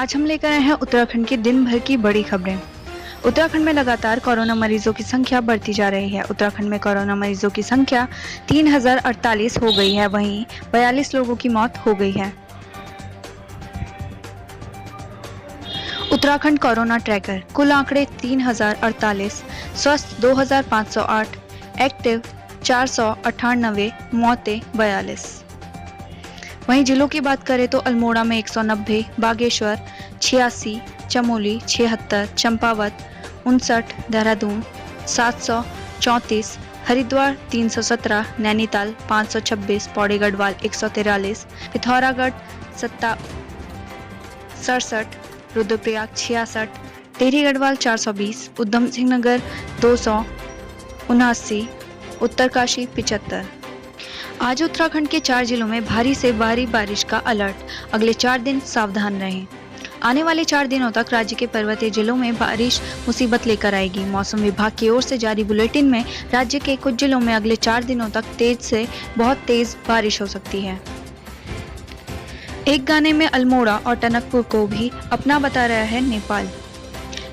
आज हम लेकर आए हैं उत्तराखंड की दिन भर की बड़ी खबरें। उत्तराखंड में लगातार कोरोना मरीजों की संख्या बढ़ती जा रही है। उत्तराखंड में कोरोना मरीजों की संख्या 3048 हो गई है, वहीं 42 लोगों की मौत हो गई है। उत्तराखंड कोरोना ट्रैकर, कुल आंकड़े 3048, स्वस्थ 2508, एक्टिव 498, मौतें 42। वहीं जिलों की बात करें तो अल्मोड़ा में 190, बागेश्वर 86, चमोली 76, चंपावत 59, देहरादून 734, हरिद्वार 317, नैनीताल 526, पौड़ी गढ़वाल 143, पिथौरागढ़ 67, रुद्रप्रयाग 66, टिहरी गढ़वाल 420, उधम सिंह नगर 279, उत्तरकाशी 75। आज उत्तराखंड के 4 जिलों में भारी से भारी बारिश का अलर्ट। अगले 4 दिन सावधान रहें। आने वाले 4 दिनों तक राज्य के पर्वतीय जिलों में बारिश मुसीबत लेकर आएगी। मौसम विभाग की ओर से जारी बुलेटिन में राज्य के कुछ जिलों में अगले 4 दिनों तक तेज से बहुत तेज बारिश हो सकती है। एक गाने में अल्मोड़ा और टनकपुर को भी अपना बता रहा है नेपाल।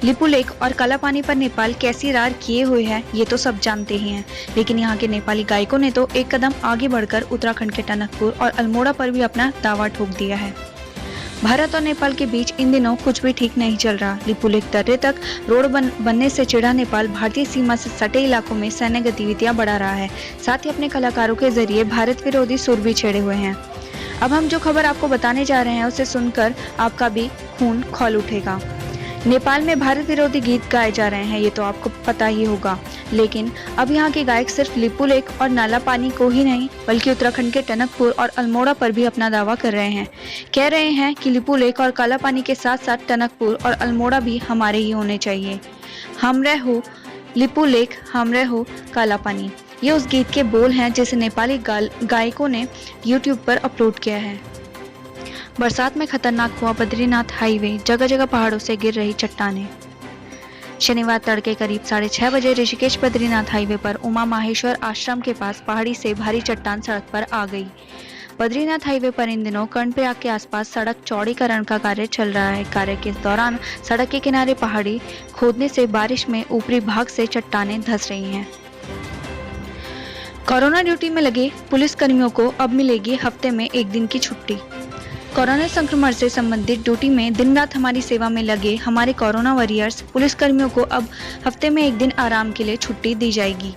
लिपुलेख और कालापानी पर नेपाल कैसी रार किए हुए है ये तो सब जानते ही हैं, लेकिन यहाँ के नेपाली गायकों ने तो एक कदम आगे बढ़कर उत्तराखंड के टनकपुर और अल्मोड़ा पर भी अपना दावा ठोक दिया है। भारत और नेपाल के बीच इन दिनों कुछ भी ठीक नहीं चल रहा। लिपुलेख दर्रे तक रोड बनने से चिढ़ा नेपाल भारतीय सीमा से सटे इलाकों में सैन्य गतिविधियां बढ़ा रहा है, साथ ही अपने कलाकारों के जरिए भारत विरोधी सुर भी छेड़े हुए हैं। अब हम जो खबर आपको बताने जा रहे हैं उसे सुनकर आपका भी खून खौल उठेगा। नेपाल में भारत विरोधी गीत गाए जा रहे हैं, ये तो आपको पता ही होगा, लेकिन अब यहाँ के गायक सिर्फ लिपुलेख और नाला पानी को ही नहीं बल्कि उत्तराखंड के टनकपुर और अल्मोड़ा पर भी अपना दावा कर रहे हैं। कह रहे हैं कि लिपुलेख और काला पानी के साथ साथ टनकपुर और अल्मोड़ा भी हमारे ही होने चाहिए। हम रहो लिपुलेख, हम रहो काला पानी, ये उस गीत के बोल हैं जिसे नेपाली गायकों ने यूट्यूब पर अपलोड किया है। बरसात में खतरनाक हुआ बद्रीनाथ हाईवे, जगह जगह पहाड़ों से गिर रही चट्टानें। शनिवार तड़के करीब 6:30 बजे ऋषिकेश बद्रीनाथ हाईवे पर उमा माहेश्वर आश्रम के पास पहाड़ी से भारी चट्टान सड़क पर आ गई। बद्रीनाथ हाईवे पर इन दिनों कर्णप्रयाग के आसपास सड़क चौड़ीकरण का कार्य चल रहा है। कार्य के दौरान सड़क के किनारे पहाड़ी खोदने से बारिश में ऊपरी भाग से चट्टानें धंस रही हैं। कोरोना ड्यूटी में लगे पुलिस कर्मियों को अब मिलेगी हफ्ते में 1 दिन की छुट्टी। कोरोना संक्रमण से संबंधित ड्यूटी में दिन रात हमारी सेवा में लगे हमारे कोरोना वॉरियर्स पुलिस कर्मियों को अब हफ्ते में 1 दिन आराम के लिए छुट्टी दी जाएगी।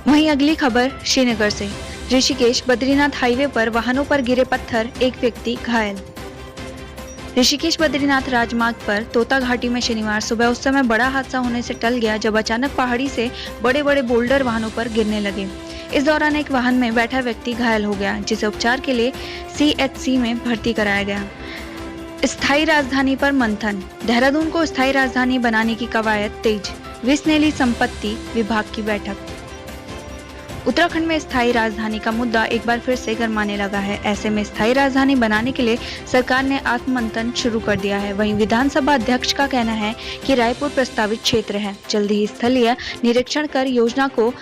वहीं अगली खबर श्रीनगर से। ऋषिकेश बद्रीनाथ हाईवे पर वाहनों पर गिरे पत्थर, एक व्यक्ति घायल। ऋषिकेश बद्रीनाथ राजमार्ग पर तोता घाटी में शनिवार सुबह उस समय बड़ा हादसा होने से टल गया जब अचानक पहाड़ी से बड़े बड़े बोल्डर वाहनों पर गिरने लगे। इस दौरान एक वाहन में बैठा व्यक्ति घायल हो गया, जिसे उपचार के लिए CHC में भर्ती कराया गया। स्थायी राजधानी पर मंथन। देहरादून को स्थायी राजधानी बनाने की कवायद तेज, विसनेली संपत्ति विभाग की बैठक। उत्तराखंड में स्थायी राजधानी का मुद्दा एक बार फिर से गरमाने लगा है। ऐसे में स्थायी राजधानी बनाने के लिए सरकार ने आत्ममंथन शुरू कर दिया है। वहीं विधानसभा अध्यक्ष का कहना है कि रायपुर प्रस्तावित क्षेत्र है, जल्दी ही स्थलीय निरीक्षण कर योजना को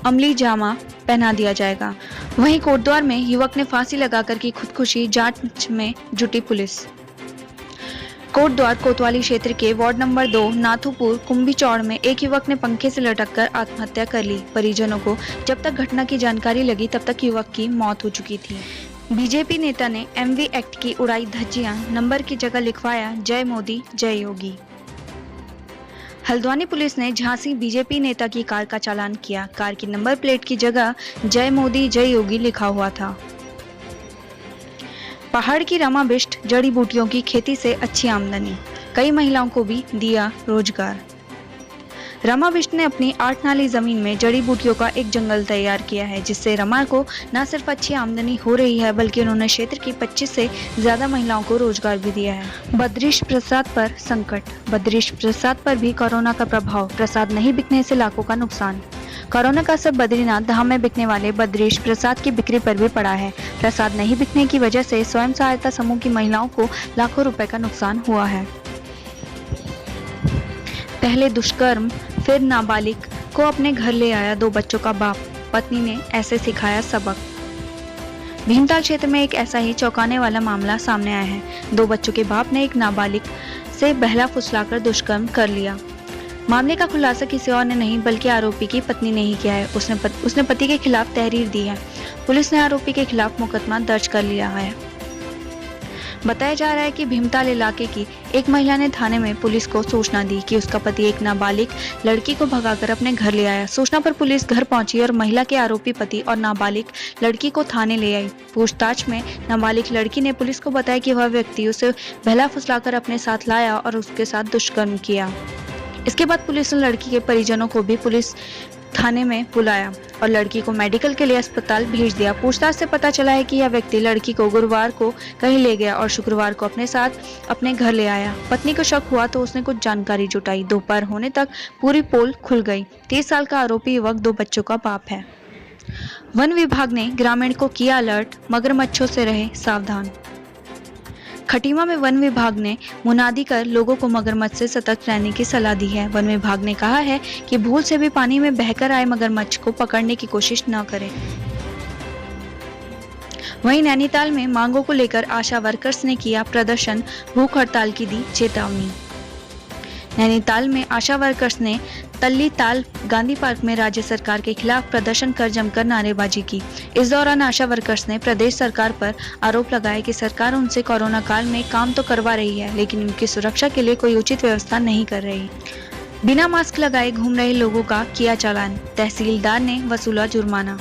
अमली जामा पहना दिया जाएगा। वहीं कोटद्वार में युवक ने फांसी लगाकर की खुदकुशी, जांच में जुटी पुलिस। कोटद्वार कोतवाली क्षेत्र के वार्ड नंबर 2 नाथुपुर कुंभी चौड़ में एक युवक ने पंखे से लटककर आत्महत्या कर ली। परिजनों को जब तक घटना की जानकारी लगी तब तक युवक की मौत हो चुकी थी। बीजेपी नेता ने MV एक्ट की उड़ाई धज्जियां, नंबर की जगह लिखवाया जय मोदी जय योगी। हल्द्वानी पुलिस ने झांसी बीजेपी नेता की कार का चालान किया। कार की नंबर प्लेट की जगह जय मोदी जय योगी लिखा हुआ था। पहाड़ की रमाबिष्ट जड़ी बूटियों की खेती से अच्छी आमदनी, कई महिलाओं को भी दिया रोजगार। रमाबिष्ट ने अपनी 8 नाली जमीन में जड़ी बूटियों का एक जंगल तैयार किया है, जिससे रमा को न सिर्फ अच्छी आमदनी हो रही है बल्कि उन्होंने क्षेत्र की 25 से ज्यादा महिलाओं को रोजगार भी दिया है। बद्रीश प्रसाद पर संकट। बद्रीश प्रसाद पर भी कोरोना का प्रभाव। प्रसाद नहीं बिकने से लाखों का नुकसान। कोरोना का असर बद्रीनाथ धाम में बिकने वाले बद्रीश प्रसाद की बिक्री पर भी पड़ा है। प्रसाद नहीं बिकने की वजह से स्वयं सहायता समूह की महिलाओं को लाखों रुपए का नुकसान हुआ है। पहले दुष्कर्म, फिर नाबालिग को अपने घर ले आया 2 बच्चों का बाप, पत्नी ने ऐसे सिखाया सबक। भीमताल क्षेत्र में एक ऐसा ही चौंकाने वाला मामला सामने आया है। 2 बच्चों के बाप ने एक नाबालिग से बहला फुसलाकर दुष्कर्म कर लिया। मामले का खुलासा किसी और ने नहीं बल्कि आरोपी की पत्नी ने ही किया है। उसने पति के खिलाफ तहरीर दी है। पुलिस ने आरोपी के खिलाफ मुकदमा दर्ज कर लिया है। बताया जा रहा है कि भीमताल इलाके की एक महिला ने थाने में पुलिस को सूचना दी कि उसका पति एक नाबालिग लड़की को भगाकर अपने घर ले आया। सूचना पर पुलिस घर पहुंची और महिला के आरोपी पति और नाबालिग लड़की को थाने ले आई। पूछताछ में नाबालिग लड़की ने पुलिस को बताया कि वह व्यक्ति उसे बहला फुसलाकर अपने साथ लाया और उसके साथ दुष्कर्म किया। इसके बाद पुलिस ने लड़की के परिजनों को भी पुलिस थाने में बुलाया और लड़की को मेडिकल के लिए अस्पताल भेज दिया। पूछताछ से पता चला है कि यह व्यक्ति लड़की को गुरुवार को कहीं ले गया और शुक्रवार को अपने साथ अपने घर ले आया। पत्नी को शक हुआ तो उसने कुछ जानकारी जुटाई। दोपहर होने तक पूरी पोल खुल गई। 30 साल का आरोपी युवक 2 बच्चों का बाप है। वन विभाग ने ग्रामीण को किया अलर्ट, मगरमच्छों से रहे सावधान। खटीमा में वन विभाग ने मुनादी कर लोगों को मगरमच्छ से सतर्क रहने की सलाह दी है। वन विभाग ने कहा है कि भूल से भी पानी में बहकर आए मगरमच्छ को पकड़ने की कोशिश न करें। वहीं नैनीताल में मांगों को लेकर आशा वर्कर्स ने किया प्रदर्शन, भूख हड़ताल की दी चेतावनी। नैनीताल में आशा वर्कर्स ने तल्ली ताल गांधी पार्क में राज्य सरकार के खिलाफ प्रदर्शन कर जमकर नारेबाजी की। इस दौरान आशा वर्कर्स ने प्रदेश सरकार पर आरोप लगाया कि सरकार उनसे कोरोना काल में काम तो करवा रही है लेकिन उनकी सुरक्षा के लिए कोई उचित व्यवस्था नहीं कर रही। बिना मास्क लगाए घूम रहे लोगों का किया चालान, तहसीलदार ने वसूला जुर्माना।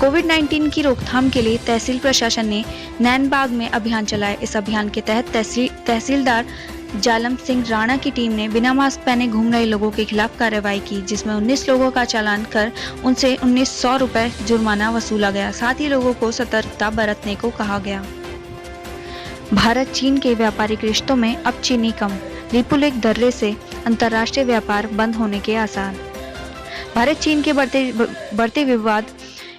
कोविड-19 की रोकथाम के लिए तहसील प्रशासन ने नैनबाग में अभियान चलाया। इस अभियान के तहत तहसीलदार जालम सिंह राणा की टीम ने बिना मास्क पहने घूम रहे लोगों के खिलाफ कार्रवाई की, जिसमें 19 लोगों का चालान कर उनसे 1900 रुपए जुर्माना वसूला गया। साथ ही लोगों को सतर्कता बरतने को कहा गया। भारत चीन के व्यापारिक रिश्तों में अब चीनी कम, लिपुलेख दर्रे से अंतर्राष्ट्रीय व्यापार बंद होने के आसार। भारत चीन के बढ़ते विवाद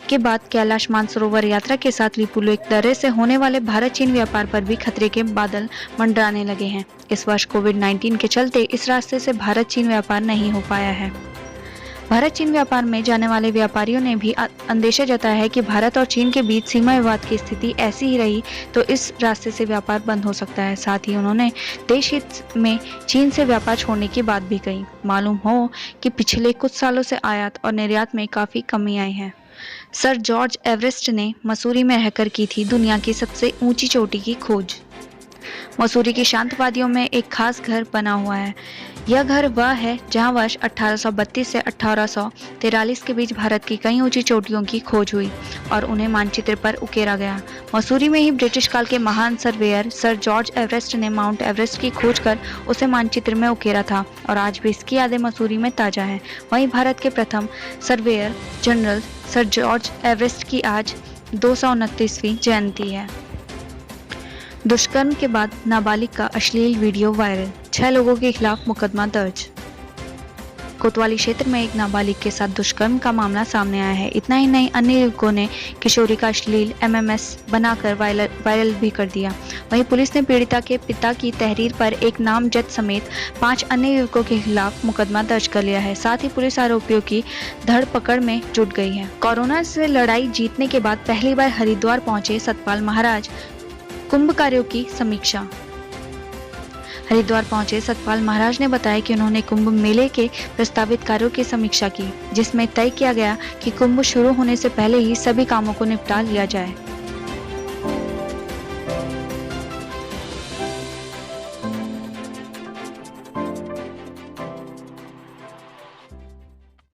के बाद कैलाश मानसरोवर यात्रा के साथ लिपुलेख दर्रे से होने वाले भारत चीन व्यापार पर भी खतरे के बादल मंडराने लगे हैं। इस वर्ष कोविड-19 के चलते इस रास्ते से भारत चीन व्यापार नहीं हो पाया है। भारत चीन व्यापार में जाने वाले व्यापारियों ने भी अंदेशा जताया है कि भारत और चीन के बीच सीमा विवाद की स्थिति ऐसी ही रही तो इस रास्ते से व्यापार बंद हो सकता है। साथ ही उन्होंने देश हित में चीन से व्यापार छोड़ने की बात भी कही। मालूम हो कि पिछले कुछ सालों से आयात और निर्यात में काफी कमी आई है। सर जॉर्ज एवरेस्ट ने मसूरी में रहकर की थी दुनिया की सबसे ऊंची चोटी की खोज। मसूरी की शांत वादियों में एक खास घर बना हुआ है। यह घर वह है जहां वर्ष 1832 से 1843 के बीच भारत की कई ऊंची चोटियों की खोज हुई और उन्हें मानचित्र पर उकेरा गया। मसूरी में ही ब्रिटिश काल के महान सर्वेयर सर जॉर्ज एवरेस्ट ने माउंट एवरेस्ट की खोज कर उसे मानचित्र में उकेरा था और आज भी इसकी यादें मसूरी में ताजा हैं। वहीं भारत के प्रथम surveyor general sir George Everest की आज 229वीं जयंती है। दुष्कर्म के बाद नाबालिग का अश्लील वीडियो वायरल, 6 लोगों के खिलाफ मुकदमा दर्ज। कोतवाली क्षेत्र में एक नाबालिग के साथ दुष्कर्म का मामला सामने आया है। इतना ही नहीं, अन्य युवकों ने किशोरी का अश्लील MMS बनाकर वायरल भी कर दिया। वहीं पुलिस ने पीड़िता के पिता की तहरीर पर एक नामजद समेत 5 अन्य युवकों के खिलाफ मुकदमा दर्ज कर लिया है। साथ ही पुलिस आरोपियों की धरपकड़ में जुट गई है। कोरोना से लड़ाई जीतने के बाद पहली बार हरिद्वार पहुंचे सतपाल महाराज, कुंभ कार्यों की समीक्षा। हरिद्वार पहुंचे सतपाल महाराज ने बताया कि उन्होंने कुंभ मेले के प्रस्तावित कार्यों की समीक्षा की, जिसमें तय किया गया कि कुंभ शुरू होने से पहले ही सभी कामों को निपटा लिया जाए।